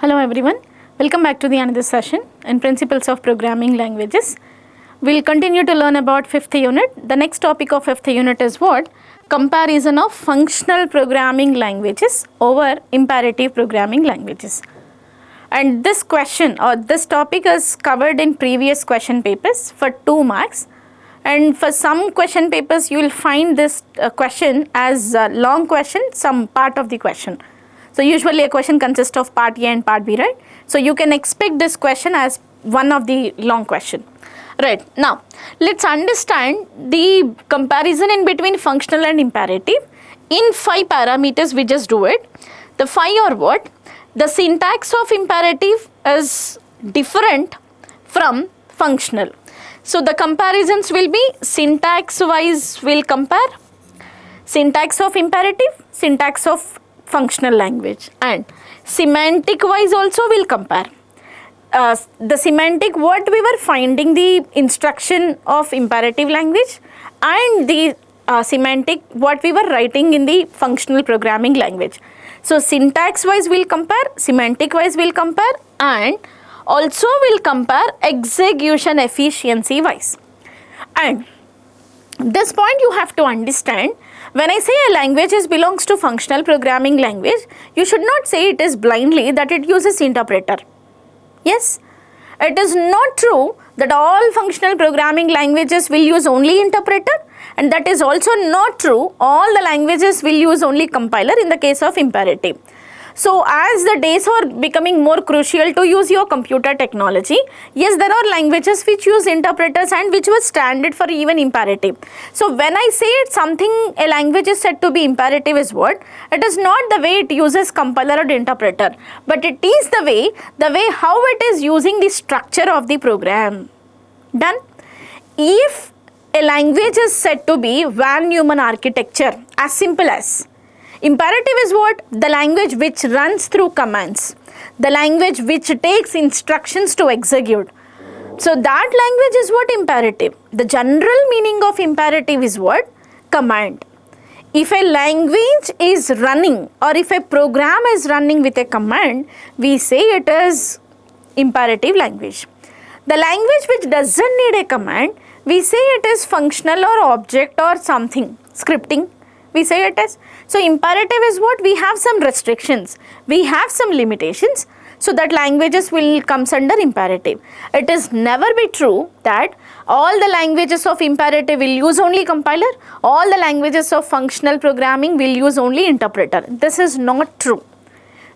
Hello everyone, welcome back to the another session in Principles of Programming Languages. We'll continue to learn about 5th unit. The next topic of 5th unit is what? Comparison of functional programming languages over imperative programming languages. And this question or this topic is covered in previous question papers for 2 marks. And for some question papers you will find this question as a long question, some part of the question. So usually a question consists of part A and part B, right? So you can expect this question as one of the long question. Right, now let's understand the comparison in between functional and imperative. In 5 parameters we just do it. The 5 are what? The syntax of imperative is different from functional. So the comparisons will be syntax wise we'll compare, syntax of imperative, syntax of functional language, and semantic wise also we'll compare. The semantic what we were finding the instruction of imperative language and the semantic what we were writing in the functional programming language. So syntax wise we'll compare, semantic wise we'll compare, and also we'll compare execution efficiency wise. And this point you have to understand, when I say a language belongs to functional programming language, you should not say it is blindly that it uses interpreter. Yes, it is not true that all functional programming languages will use only interpreter, and that is also not true all the languages will use only compiler in the case of imperative. So as the days are becoming more crucial to use your computer technology, yes, there are languages which use interpreters and which was standard for even imperative. So when I say something, a language is said to be imperative is what? It is not the way it uses compiler or interpreter, but it is the way how it is using the structure of the program. Done? If a language is said to be Von Neumann architecture, as simple as imperative is what? The language which runs through commands, the language which takes instructions to execute. So that language is what? Imperative. The general meaning of imperative is what? Command. If a language is running or if a program is running with a command, we say it is imperative language. The language which doesn't need a command, we say it is functional or object or something, scripting. We say it as. So imperative is what? We have some restrictions, we have some limitations, so that languages will comes under imperative. It is never be true that all the languages of imperative will use only compiler, all the languages of functional programming will use only interpreter. This is not true.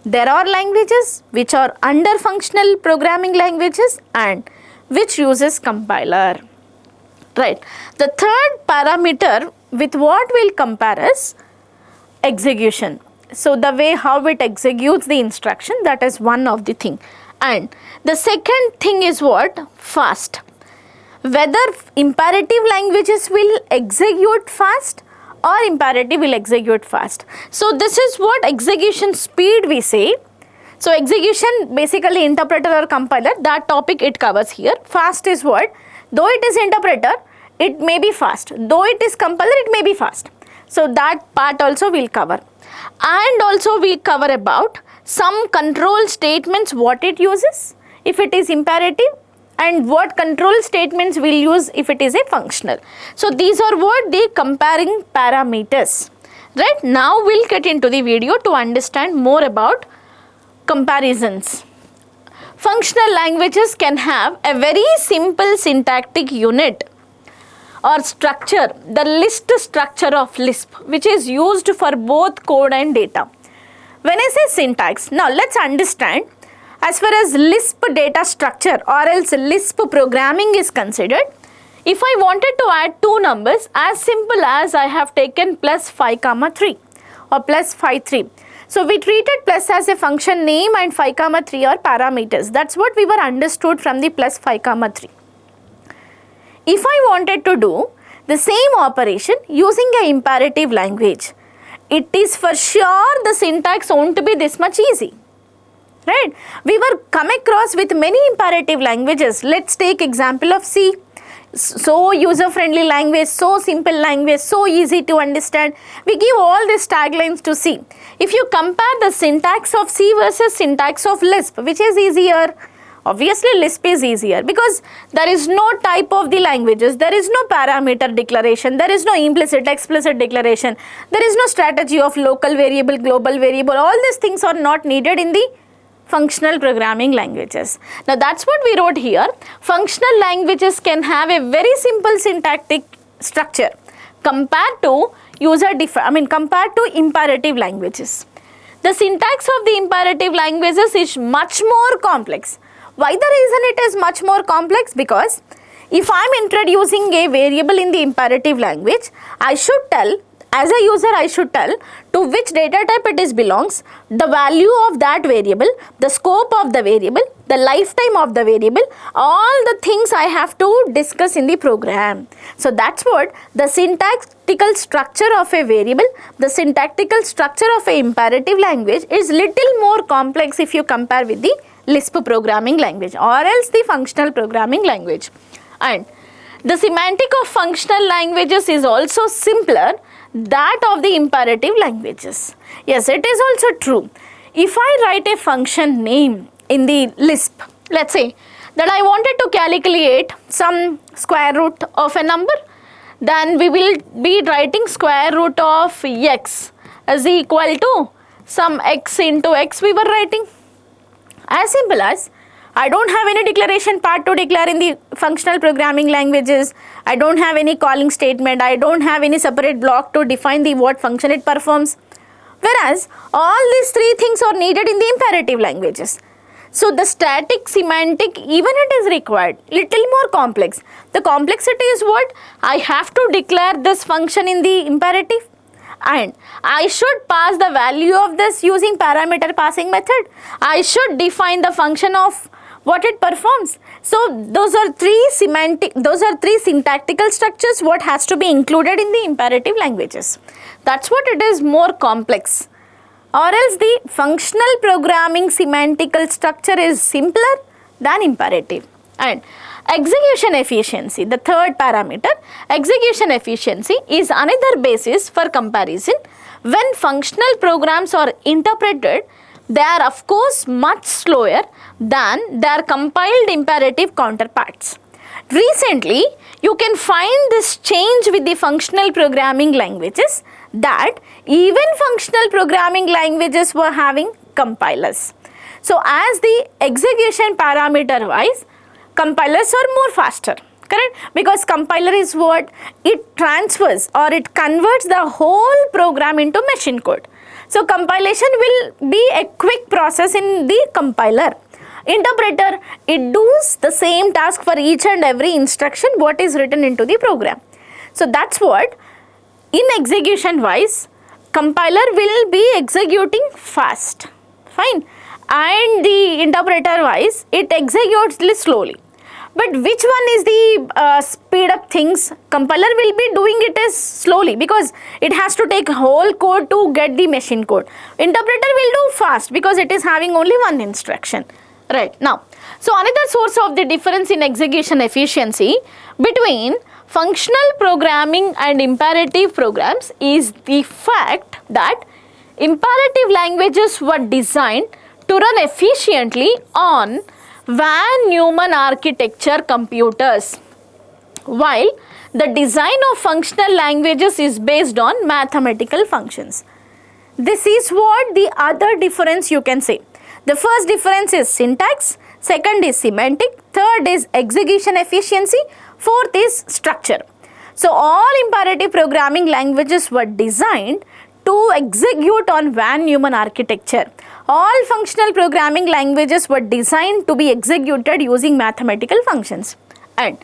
There are languages which are under functional programming languages and which uses compiler. Right. The third parameter with what we'll compare is execution. So the way how it executes the instruction, that is one of the thing. And the second thing is what? Fast. Whether imperative languages will execute fast or imperative will execute fast. So this is what execution speed we say. So execution basically interpreter or compiler, that topic it covers here. Fast is what? Though it is interpreter, it may be fast. Though it is compiler, it may be fast. So that part also we'll cover. And also we cover about some control statements, what it uses if it is imperative, and what control statements we'll use if it is a functional. So these are what the comparing parameters. Right, now we'll get into the video to understand more about comparisons. Functional languages can have a very simple syntactic unit or structure, the list structure of Lisp, which is used for both code and data. When I say syntax, now let's understand, as far as Lisp data structure or else Lisp programming is considered, if I wanted to add 2 numbers, as simple as I have taken plus 5 comma 3 or plus 5 3. So we treated plus as a function name and 5 comma 3 are parameters. That's what we were understood from the plus 5 comma 3. If I wanted to do the same operation using an imperative language, it is for sure the syntax won't be this much easy. Right? We were come across with many imperative languages. Let's take example of C. so user-friendly language, so simple language, so easy to understand. We give all these taglines to C. If you compare the syntax of C versus syntax of Lisp, which is easier? Obviously Lisp is easier because there is no type of the languages, there is no parameter declaration, there is no implicit, explicit declaration, there is no strategy of local variable, global variable. All these things are not needed in the functional programming languages. Now that's what we wrote here. Functional languages can have a very simple syntactic structure compared to compared to imperative languages. The syntax of the imperative languages is much more complex. Why the reason it is much more complex? Because if I am introducing a variable in the imperative language, I should tell, as a user I should tell to which data type it is belongs, the value of that variable, the scope of the variable, the lifetime of the variable, all the things I have to discuss in the program. So that's what the syntactical structure of a variable, the syntactical structure of a imperative language is little more complex if you compare with the Lisp programming language or else the functional programming language. And the semantic of functional languages is also simpler that of the imperative languages. Yes, it is also true. If I write a function name in the Lisp, let's say that I wanted to calculate some square root of a number, then we will be writing square root of x is equal to some x into x we were writing. As simple as, I don't have any declaration part to declare in the functional programming languages. I don't have any calling statement. I don't have any separate block to define the what function it performs. Whereas, all these three things are needed in the imperative languages. So, the static semantic, even it is required, little more complex. The complexity is what? I have to declare this function in the imperative. And I should pass the value of this using parameter passing method. I should define the function of what it performs. So those are three syntactical structures what has to be included in the imperative languages. That's what it is more complex. Or else the functional programming semantical structure is simpler than imperative. And execution efficiency, the third parameter, execution efficiency is another basis for comparison. When functional programs are interpreted, they are of course much slower than their compiled imperative counterparts. Recently, you can find this change with the functional programming languages that even functional programming languages were having compilers. So, as the execution parameter wise, compilers are more faster, correct? Because compiler is what? It transfers or it converts the whole program into machine code. So, compilation will be a quick process in the compiler. Interpreter, it does the same task for each and every instruction what is written into the program. So, that's what in execution wise, compiler will be executing fast, fine. And the interpreter wise, it executes slowly. But which one is the speed up things? Compiler will be doing it as slowly because it has to take whole code to get the machine code. Interpreter will do fast because it is having only one instruction. Right now, so another source of the difference in execution efficiency between functional programming and imperative programs is the fact that imperative languages were designed to run efficiently on Von Neumann architecture computers, while the design of functional languages is based on mathematical functions. This is what the other difference you can say. The first difference is syntax, second is semantic, third is execution efficiency, fourth is structure. So, all imperative programming languages were designed to execute on Von Neumann architecture. All functional programming languages were designed to be executed using mathematical functions. And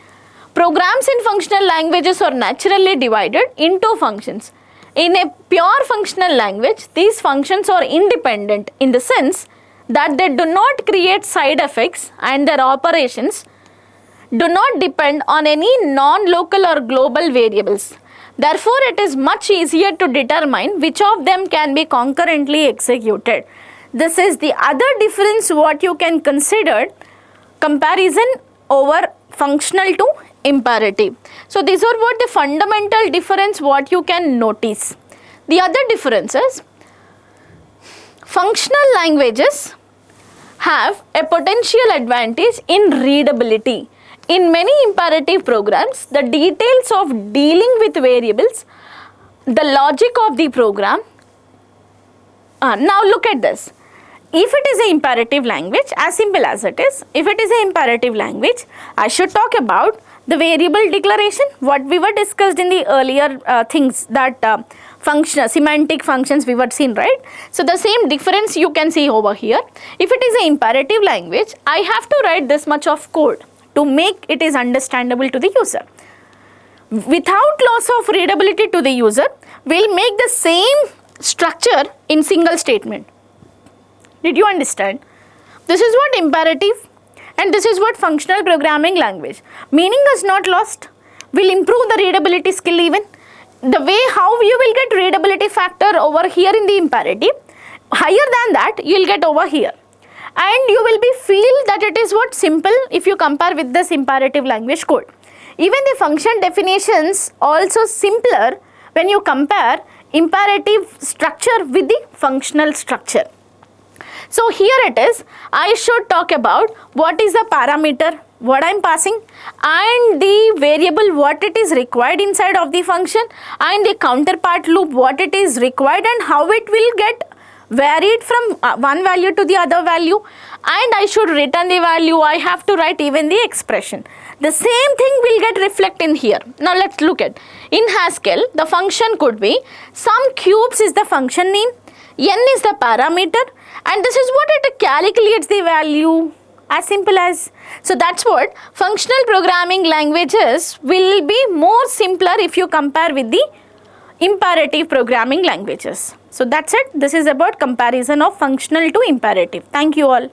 programs in functional languages are naturally divided into functions. In a pure functional language, these functions are independent in the sense that they do not create side effects and their operations do not depend on any non-local or global variables. Therefore, it is much easier to determine which of them can be concurrently executed. This is the other difference what you can consider comparison over functional to imperative. So these are what the fundamental difference what you can notice. The other difference is functional languages have a potential advantage in readability. In many imperative programs, the details of dealing with variables, the logic of the program. Now look at this. If it is an imperative language, as simple as it is, if it is an imperative language, I should talk about the variable declaration, what we were discussed in the earlier things, that semantic functions we were seen, right? So the same difference you can see over here. If it is an imperative language, I have to write this much of code to make it is understandable to the user. Without loss of readability to the user, we'll make the same structure in single statement. Did you understand? This is what imperative and this is what functional programming language. Meaning is not lost. Will improve the readability skill even. The way how you will get readability factor over here in the imperative, higher than that you will get over here. And you will be feel that it is what simple if you compare with this imperative language code. Even the function definitions also simpler when you compare imperative structure with the functional structure. So here it is, I should talk about what is the parameter, what I am passing, and the variable what it is required inside of the function, and the counterpart loop what it is required and how it will get varied from one value to the other value, and I should return the value, I have to write even the expression. The same thing will get reflect in here. Now let's look at, in Haskell the function could be some cubes is the function name, n is the parameter, and this is what it calculates the value, as simple as. So that's what functional programming languages will be more simpler if you compare with the imperative programming languages. So that's it. This is about comparison of functional to imperative. Thank you all.